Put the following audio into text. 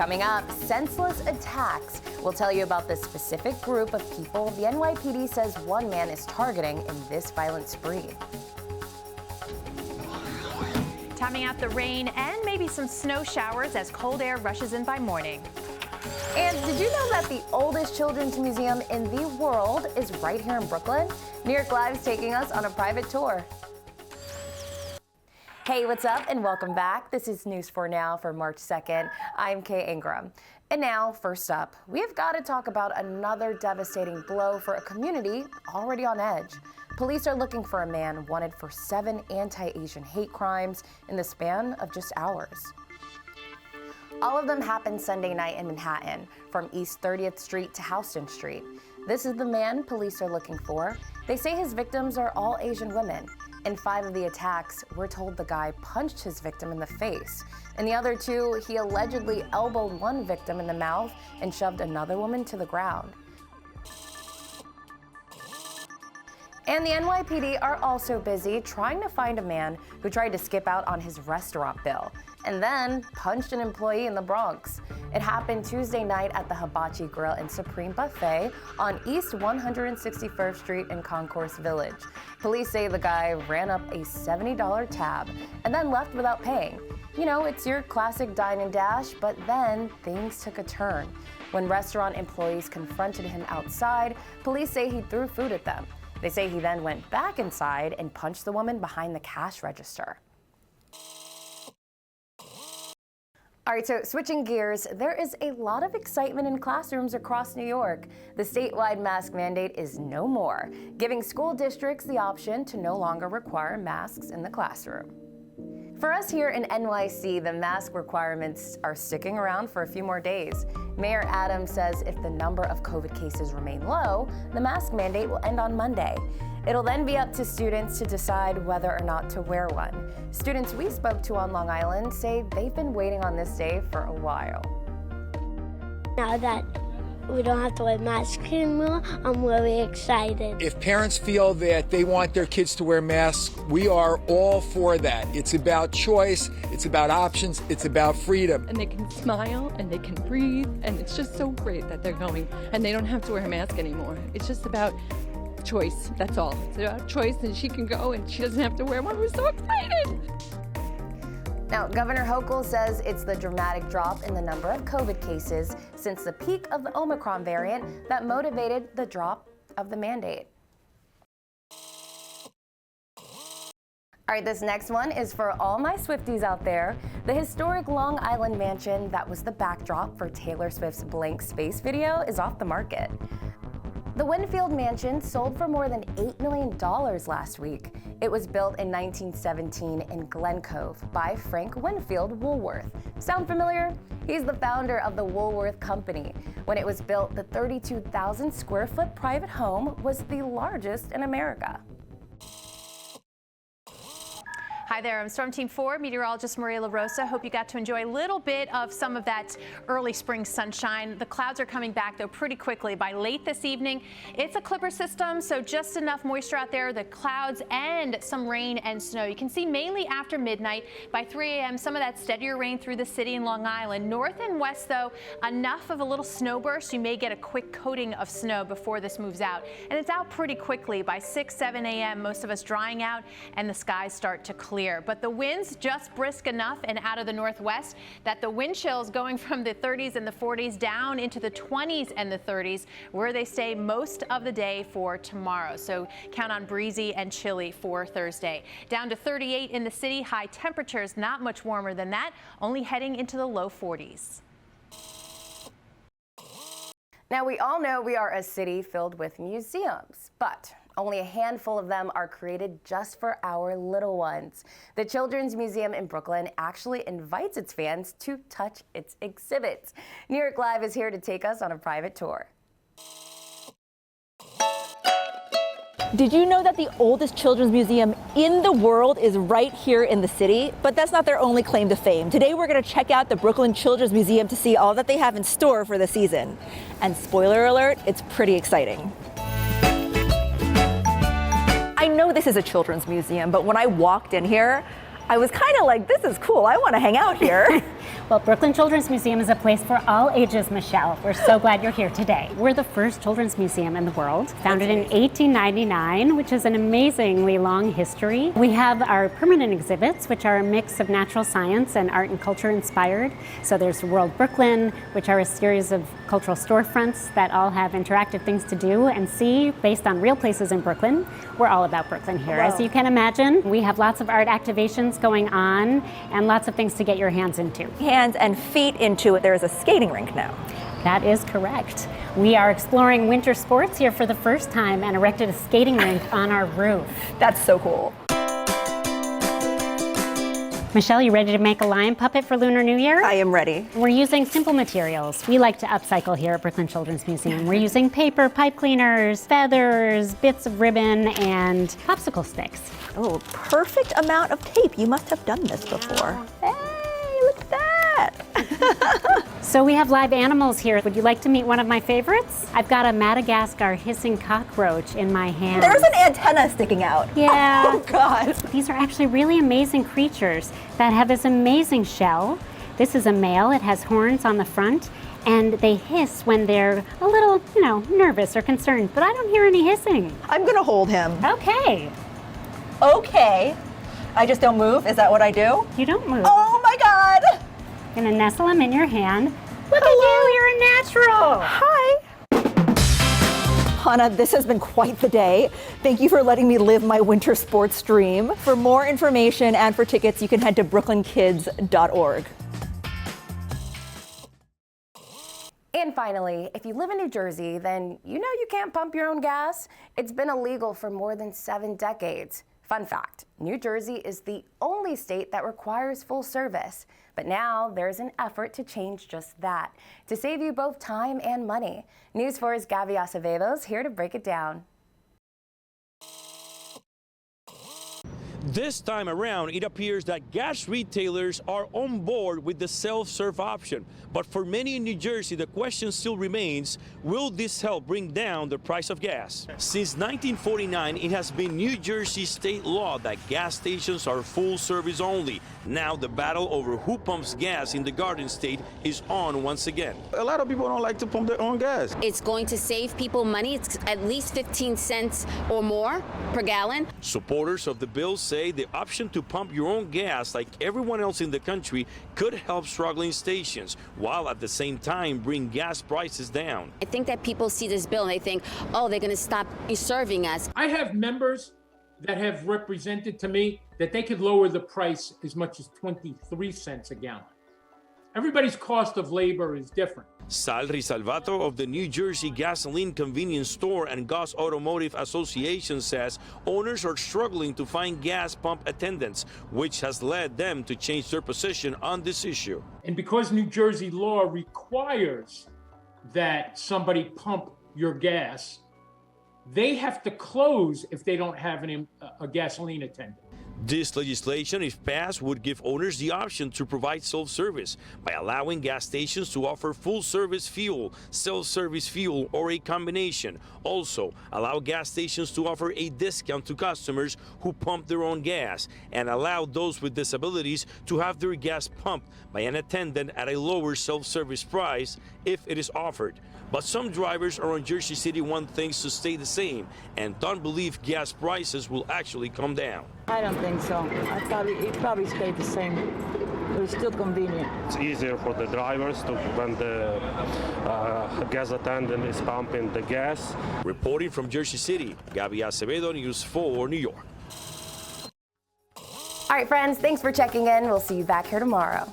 Coming up, senseless attacks. We'll tell you about the specific group of people the NYPD says one man is targeting in this violent spree. Timing out the rain and maybe some snow showers as cold air rushes in by morning. And did you know that the oldest children's museum in the world is right here in Brooklyn? New York Live's taking us on a private tour. Hey, what's up and welcome back. This is News 4 Now for March 2nd. I'm Kay Ingram. And now, first up, we've got to talk about another devastating blow for a community already on edge. Police are looking for a man wanted for 7 anti-Asian hate crimes in the span of just hours. All of them happened Sunday night in Manhattan, from East 30th Street to Houston Street. This is the man police are looking for. They say his victims are all Asian women. In 5 of the attacks, we're told the guy punched his victim in the face. In the other 2, he allegedly elbowed one victim in the mouth and shoved another woman to the ground. And the NYPD are also busy trying to find a man who tried to skip out on his restaurant bill and then punched an employee in the Bronx. It happened Tuesday night at the Hibachi Grill and Supreme Buffet on East 161st Street in Concourse Village. Police say the guy ran up a $70 tab and then left without paying. You know, it's your classic dine and dash, but then things took a turn. When restaurant employees confronted him outside, police say he threw food at them. They say he then went back inside and punched the woman behind the cash register. All right, so switching gears, there is a lot of excitement in classrooms across New York. The statewide mask mandate is no more, giving school districts the option to no longer require masks in the classroom. For us here in NYC, the mask requirements are sticking around for a few more days. Mayor Adams says if the number of COVID cases remain low, the mask mandate will end on Monday. It'll then be up to students to decide whether or not to wear one. Students we spoke to on Long Island say they've been waiting on this day for a while. Now that we don't have to wear masks anymore, I'm really excited. If parents feel that they want their kids to wear masks, we are all for that. It's about choice, it's about options, it's about freedom. And they can smile and they can breathe, and it's just so great that they're going and they don't have to wear a mask anymore. It's just about choice, that's all. It's about choice, and she can go and she doesn't have to wear one. We're so excited. Now, Governor Hochul says it's the dramatic drop in the number of COVID cases since the peak of the Omicron variant that motivated the drop of the mandate. All right, this next one is for all my Swifties out there. The historic Long Island mansion that was the backdrop for Taylor Swift's Blank Space video is off the market. The Winfield Mansion sold for more than $8 million last week. It was built in 1917 in Glen Cove by Frank Winfield Woolworth. Sound familiar? He's the founder of the Woolworth Company. When it was built, the 32,000 square foot private home was the largest in America. Hi there, I'm Storm Team 4 meteorologist Maria LaRosa. Hope you got to enjoy a little bit of some of that early spring sunshine. The clouds are coming back, though, pretty quickly. By late this evening, it's a clipper system, so just enough moisture out there, the clouds and some rain and snow. You can see mainly after midnight. By 3 a.m., some of that steadier rain through the city and Long Island. North and west, though, enough of a little snow burst. You may get a quick coating of snow before this moves out. And it's out pretty quickly. By 6, 7 a.m., most of us drying out and the skies start to clear. But the winds just brisk enough and out of the northwest that the wind chills going from the 30s and the 40s down into the 20s and the 30s, where they stay most of the day for tomorrow. So count on breezy and chilly for Thursday. Down to 38 in the city. High temperatures not much warmer than that, only heading into the low 40s. Now, we all know we are a city filled with museums, but only a handful of them are created just for our little ones. The Children's Museum in Brooklyn actually invites its fans to touch its exhibits. New York Live is here to take us on a private tour. Did you know that the oldest children's museum in the world is right here in the city? But that's not their only claim to fame. Today we're going to check out the Brooklyn Children's Museum to see all that they have in store for the season. And spoiler alert, it's pretty exciting. I know this is a children's museum, but when I walked in here, I was kind of like, this is cool. I want to hang out here. Well, Brooklyn Children's Museum is a place for all ages, Michelle. We're so glad you're here today. We're the first children's museum in the world, founded in 1899, which is an amazingly long history. We have our permanent exhibits, which are a mix of natural science and art and culture inspired. So there's World Brooklyn, which are a series of cultural storefronts that all have interactive things to do and see based on real places in Brooklyn. We're all about Brooklyn here. Wow. As you can imagine, we have lots of art activations going on and lots of things to get your hands into. Hands and feet into it. There is a skating rink now. That is correct. We are exploring winter sports here for the first time and erected a skating rink on our roof. That's so cool. Michelle, you ready to make a lion puppet for Lunar New Year? I am ready. We're using simple materials. We like to upcycle here at Brooklyn Children's Museum. We're using paper, pipe cleaners, feathers, bits of ribbon, and popsicle sticks. Oh, perfect amount of tape. You must have done this before. Hey, look at that. So we have live animals here. Would you like to meet one of my favorites? I've got a Madagascar hissing cockroach in my hand. There's an antenna sticking out. Yeah. Oh, God. These are actually really amazing creatures that have this amazing shell. This is a male. It has horns on the front, and they hiss when they're a little, nervous or concerned, but I don't hear any hissing. I'm going to hold him. Okay. Okay. I just don't move? Is that what I do? You don't move. Oh, my God. Gonna nestle him in your hand. Look at you, you're a natural. Hi. Hannah, this has been quite the day. Thank you for letting me live my winter sports dream. For more information and for tickets, you can head to brooklynkids.org. And finally, if you live in New Jersey, then you know you can't pump your own gas. It's been illegal for more than 7 decades. Fun fact, New Jersey is the only state that requires full service. But now there's an effort to change just that, to save you both time and money. News 4's Gabby Acevedo's here to break it down. This time around, it appears that gas retailers are on board with the self-serve option. But for many in New Jersey, the question still remains, will this help bring down the price of gas? Since 1949, it has been New Jersey state law that gas stations are full service only. Now the battle over who pumps gas in the Garden State is on once again. A lot of people don't like to pump their own gas. It's going to save people money. It's at least 15 cents or more per gallon. Supporters of the bill say the option to pump your own gas, like everyone else in the country, could help struggling stations, while at the same time bring gas prices down. I think that people see this bill and they think, oh, they're going to stop serving us. I have members that have represented to me that they could lower the price as much as 23 cents a gallon. Everybody's cost of labor is different. Sal Risalvato of the New Jersey Gasoline Convenience Store and Gas Automotive Association says owners are struggling to find gas pump attendants, which has led them to change their position on this issue. And because New Jersey law requires that somebody pump your gas, they have to close if they don't have a gasoline attendant. This legislation, if passed, would give owners the option to provide self-service by allowing gas stations to offer full-service fuel, self-service fuel, or a combination. Also, allow gas stations to offer a discount to customers who pump their own gas, and allow those with disabilities to have their gas pumped by an attendant at a lower self-service price if it is offered. But some drivers around Jersey City want things to stay the same and don't believe gas prices will actually come down. I don't think so. It probably stayed the same. It was still convenient. It's easier for the drivers when the gas attendant is pumping the gas. Reporting from Jersey City, Gabby Acevedo, News 4, New York. All right, friends, thanks for checking in. We'll see you back here tomorrow.